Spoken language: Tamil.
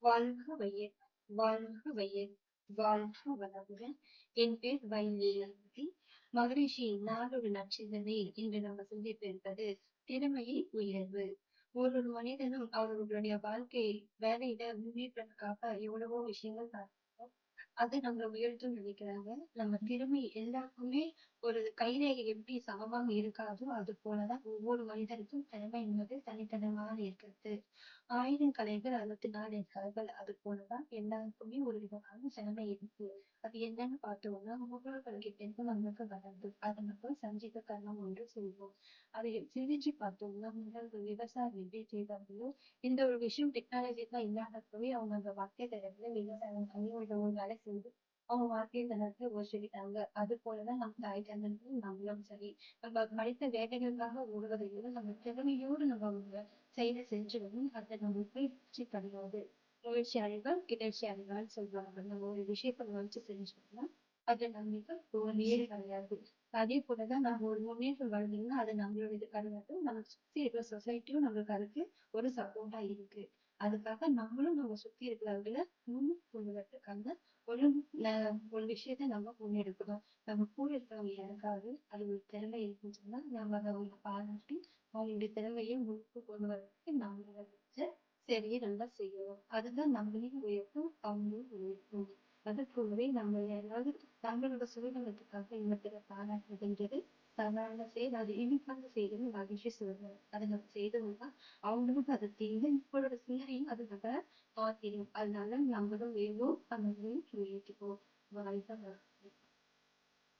வாழ்க வையக், வாழ்க வையக், வாழ்க வளமுடன். என் பேர் வைநிதி. மகரிஷி நாளொரு நற்சிந்தனை இன்று நம்ம சிந்தித்து இருப்பது திறமையை உயர்வு. ஒரு மனிதனும் அவர்களுடைய வாழ்க்கை வேலையில முன்னேற்றத்துக்காக எவ்வளவோ விஷயங்கள் அது நம்மள உயர்த்தும்னு நினைக்கிறாங்க. நம்ம திறமை எல்லாருக்குமே ஒரு கைரேகை எப்படி சமமாக இருக்காதோ அது போலதான் ஒவ்வொரு மனிதனுக்கும் திறமை என்பது தனித்தனமாக இருக்கிறது. ஆயிரம் கலைகள் 64 இருக்கார்கள். அது போலதான் எல்லாருக்குமே ஒரு விதமான திறமை இருக்கு. அது என்னன்னு பார்த்தோம்னா முன்னோர்கள் இருந்து நம்மளுக்கு வளர்ந்து அதை நம்ம சஞ்சித கர்மம் என்று சொல்வோம். அதை சிந்திச்சு பார்த்தோம்னா முன்னோர்கள் விவசாயம் எப்படி செய்தார்களோ இந்த ஒரு விஷயம் டெக்னாலஜி தான் இல்லாதப்பவே அவங்க அந்த வாழ்க்கை தரத்துல விவசாயம் பண்ணி ஒரு வேலை செஞ்சு அவங்க வாழ்க்கை தரத்துல உழைச்சிக்கிட்டாங்க. அது போலதான் நம்ம தாய் தந்தர்களும் நம்மளும் சரி. நம்ம படித்த வேலைகளுக்காக ஓடுவதை விட நம்ம திறமையோடு நம்ம செயலை செஞ்சிடணும். அதை நம்ம முயற்சி கிடையாது. முயற்சியாளர்கள் கிளர்ச்சியாளர்கள் சொல்றாங்க. நம்ம ஒரு விஷயத்த முயற்சி செஞ்சோம்னா அது நம்மளுக்கு தோல்வியே கிடையாது. அதே போலதான் நம்ம ஒரு முன்னேற்றம் வருதுன்னா அது நம்மளோட இது கிடையாது. நம்ம சுத்தி இருக்கிற சொசைட்டியும் நம்மளுக்கு அதுக்கு ஒரு சப்போர்ட்டா இருக்கு. அதுக்காக நம்மளும் நம்ம சுத்தி இருக்கிறவங்கள கொண்டு வரதுக்காக ஒரு ஒரு விஷயத்த நம்ம முன்னெடுக்கணும். நம்ம கூட இருக்கிறவங்க யாருக்காவது அது ஒரு திறமை இருக்குன்னு சொன்னா நம்ம அதை அவங்க பாராட்டி அவங்களுடைய திறமையை முன்னுக்கு கொண்டு வரதுக்கு நம்மளோட சரியே நல்லா செய்யணும். அதுதான் நம்மளையும் உயர்த்தும் அவங்களையும் உயர்த்தும். அது போலவே நம்ம யாராவது தங்களோட சுயநலத்துக்காக இன்னொருத்தரை பாராட்டுறதுன்றது தவறான செயல். அது இனிப்பான செயல்னு மகிழ்ச்சி சொல்றாரு. அதை நம்ம செய்தோம்னா அவங்களுக்கும் அது தெரியும். இப்போட சிந்தனையும் அது நம்ம மாத்திடும். அதனால நம்மளும் வேணும் நம்மளையும் உயர்த்திப்போம். வாழ்க வளமுடன்.